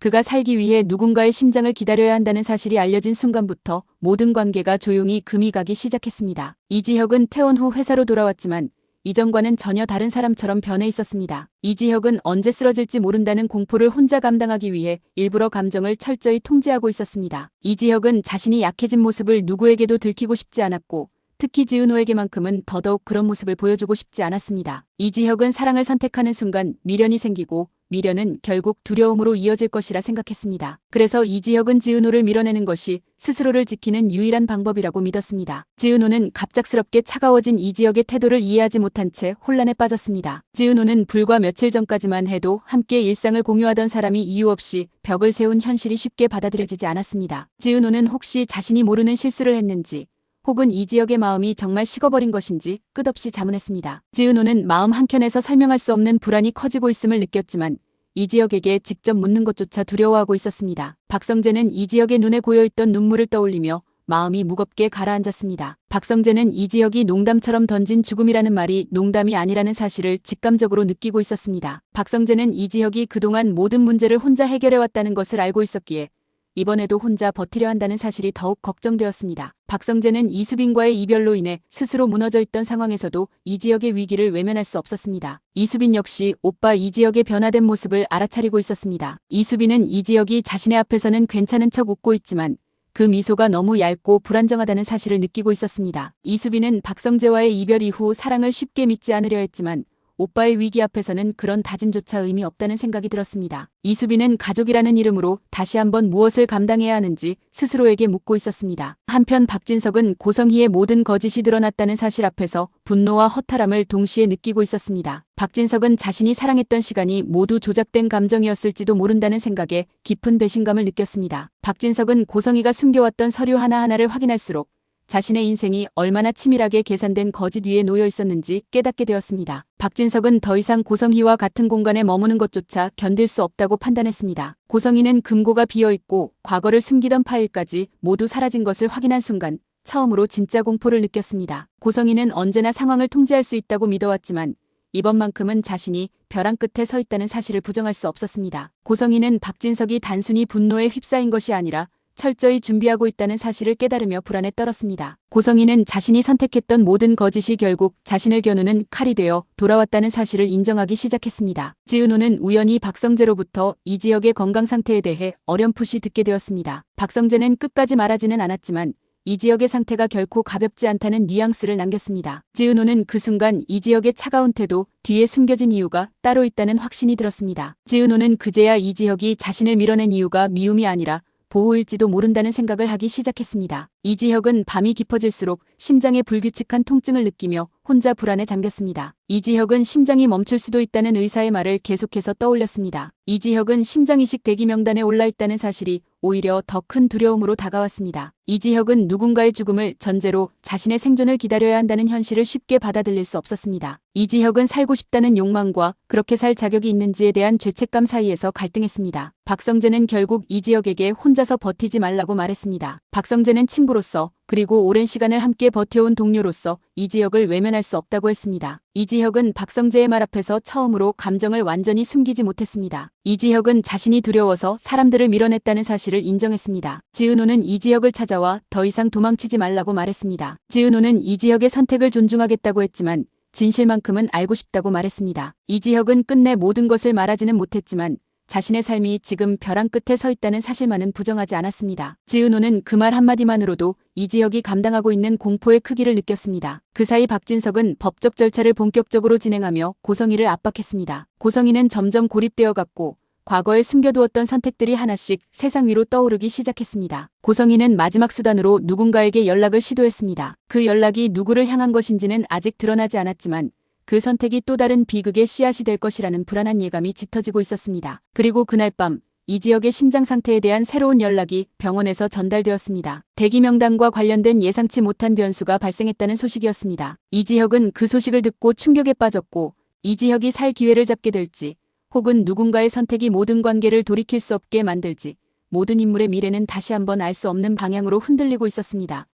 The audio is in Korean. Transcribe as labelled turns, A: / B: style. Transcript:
A: 그가 살기 위해 누군가의 심장을 기다려야 한다는 사실이 알려진 순간부터 모든 관계가 조용히 금이 가기 시작했습니다. 이지혁은 퇴원 후 회사로 돌아왔지만 이전과는 전혀 다른 사람처럼 변해 있었습니다. 이지혁은 언제 쓰러질지 모른다는 공포를 혼자 감당하기 위해 일부러 감정을 철저히 통제하고 있었습니다. 이지혁은 자신이 약해진 모습을 누구에게도 들키고 싶지 않았고 특히 지은호에게만큼은 더더욱 그런 모습을 보여주고 싶지 않았습니다. 이지혁은 사랑을 선택하는 순간 미련이 생기고 미련은 결국 두려움으로 이어질 것이라 생각했습니다. 그래서 이지혁은 지은호를 밀어내는 것이 스스로를 지키는 유일한 방법이라고 믿었습니다. 지은호는 갑작스럽게 차가워진 이지혁의 태도를 이해하지 못한 채 혼란에 빠졌습니다. 지은호는 불과 며칠 전까지만 해도 함께 일상을 공유하던 사람이 이유 없이 벽을 세운 현실이 쉽게 받아들여지지 않았습니다. 지은호는 혹시 자신이 모르는 실수를 했는지 혹은 이지혁의 마음이 정말 식어버린 것인지 끝없이 자문했습니다. 지은호는 마음 한켠에서 설명할 수 없는 불안이 커지고 있음을 느꼈지만 이지혁에게 직접 묻는 것조차 두려워하고 있었습니다. 박성재는 이지혁의 눈에 고여있던 눈물을 떠올리며 마음이 무겁게 가라앉았습니다. 박성재는 이지혁이 농담처럼 던진 죽음이라는 말이 농담이 아니라는 사실을 직감적으로 느끼고 있었습니다. 박성재는 이지혁이 그동안 모든 문제를 혼자 해결해왔다는 것을 알고 있었기에 이번에도 혼자 버티려 한다는 사실이 더욱 걱정되었습니다. 박성재는 이수빈과의 이별로 인해 스스로 무너져 있던 상황에서도 이지혁의 위기를 외면할 수 없었습니다. 이수빈 역시 오빠 이지혁의 변화된 모습을 알아차리고 있었습니다. 이수빈은 이지혁이 자신의 앞에서는 괜찮은 척 웃고 있지만 그 미소가 너무 얇고 불안정하다는 사실을 느끼고 있었습니다. 이수빈은 박성재와의 이별 이후 사랑을 쉽게 믿지 않으려 했지만 오빠의 위기 앞에서는 그런 다짐조차 의미 없다는 생각이 들었습니다. 이수빈은 가족이라는 이름으로 다시 한번 무엇을 감당해야 하는지 스스로에게 묻고 있었습니다. 한편 박진석은 고성희의 모든 거짓이 드러났다는 사실 앞에서 분노와 허탈함을 동시에 느끼고 있었습니다. 박진석은 자신이 사랑했던 시간이 모두 조작된 감정이었을지도 모른다는 생각에 깊은 배신감을 느꼈습니다. 박진석은 고성희가 숨겨왔던 서류 하나하나를 확인할수록 자신의 인생이 얼마나 치밀하게 계산된 거짓 위에 놓여 있었는지 깨닫게 되었습니다. 박진석은 더 이상 고성희와 같은 공간에 머무는 것조차 견딜 수 없다고 판단했습니다. 고성희는 금고가 비어있고 과거를 숨기던 파일까지 모두 사라진 것을 확인한 순간 처음으로 진짜 공포를 느꼈습니다. 고성희는 언제나 상황을 통제할 수 있다고 믿어왔지만 이번만큼은 자신이 벼랑 끝에 서 있다는 사실을 부정할 수 없었습니다. 고성희는 박진석이 단순히 분노에 휩싸인 것이 아니라 철저히 준비하고 있다는 사실을 깨달으며 불안에 떨었습니다. 고성희는 자신이 선택했던 모든 거짓이 결국 자신을 겨누는 칼이 되어 돌아왔다는 사실을 인정하기 시작했습니다. 지은호는 우연히 박성재로부터 이지혁의 건강 상태에 대해 어렴풋이 듣게 되었습니다. 박성재는 끝까지 말하지는 않았지만 이지혁의 상태가 결코 가볍지 않다는 뉘앙스를 남겼습니다. 지은호는 그 순간 이지혁의 차가운 태도 뒤에 숨겨진 이유가 따로 있다는 확신이 들었습니다. 지은호는 그제야 이지혁이 자신을 밀어낸 이유가 미움이 아니라 보호일지도 모른다는 생각을 하기 시작했습니다. 이지혁은 밤이 깊어질수록 심장에 불규칙한 통증을 느끼며 혼자 불안에 잠겼습니다. 이지혁은 심장이 멈출 수도 있다는 의사의 말을 계속해서 떠올렸습니다. 이지혁은 심장이식 대기 명단에 올라있다는 사실이 오히려 더 큰 두려움으로 다가왔습니다. 이지혁은 누군가의 죽음을 전제로 자신의 생존을 기다려야 한다는 현실을 쉽게 받아들일 수 없었습니다. 이지혁은 살고 싶다는 욕망과 그렇게 살 자격이 있는지에 대한 죄책감 사이에서 갈등했습니다. 박성재는 결국 이지혁에게 혼자서 버티지 말라고 말했습니다. 박성재는 친구로서 그리고 오랜 시간을 함께 버텨온 동료로서 이지혁을 외면할 수 없다고 했습니다. 이지혁은 박성재의 말 앞에서 처음으로 감정을 완전히 숨기지 못했습니다. 이지혁은 자신이 두려워서 사람들을 밀어냈다는 사실을 인정했습니다. 지은호는 이지혁을 찾아와 더 이상 도망치지 말라고 말했습니다. 지은호는 이지혁의 선택을 존중하겠다고 했지만 진실만큼은 알고 싶다고 말했습니다. 이지혁은 끝내 모든 것을 말하지는 못했지만 자신의 삶이 지금 벼랑 끝에 서 있다는 사실만은 부정하지 않았습니다. 지은호는 그 말 한마디만으로도 이지혁이 감당하고 있는 공포의 크기를 느꼈습니다. 그 사이 박진석은 법적 절차를 본격적으로 진행하며 고성희를 압박했습니다. 고성희는 점점 고립되어 갔고 과거에 숨겨두었던 선택들이 하나씩 세상 위로 떠오르기 시작했습니다. 고성희는 마지막 수단으로 누군가에게 연락을 시도했습니다. 그 연락이 누구를 향한 것인지는 아직 드러나지 않았지만 그 선택이 또 다른 비극의 씨앗이 될 것이라는 불안한 예감이 짙어지고 있었습니다. 그리고 그날 밤 이지혁의 심장 상태에 대한 새로운 연락이 병원에서 전달되었습니다. 대기 명단과 관련된 예상치 못한 변수가 발생했다는 소식이었습니다. 이지혁은 그 소식을 듣고 충격에 빠졌고 이지혁이 살 기회를 잡게 될지 혹은 누군가의 선택이 모든 관계를 돌이킬 수 없게 만들지 모든 인물의 미래는 다시 한번 알 수 없는 방향으로 흔들리고 있었습니다.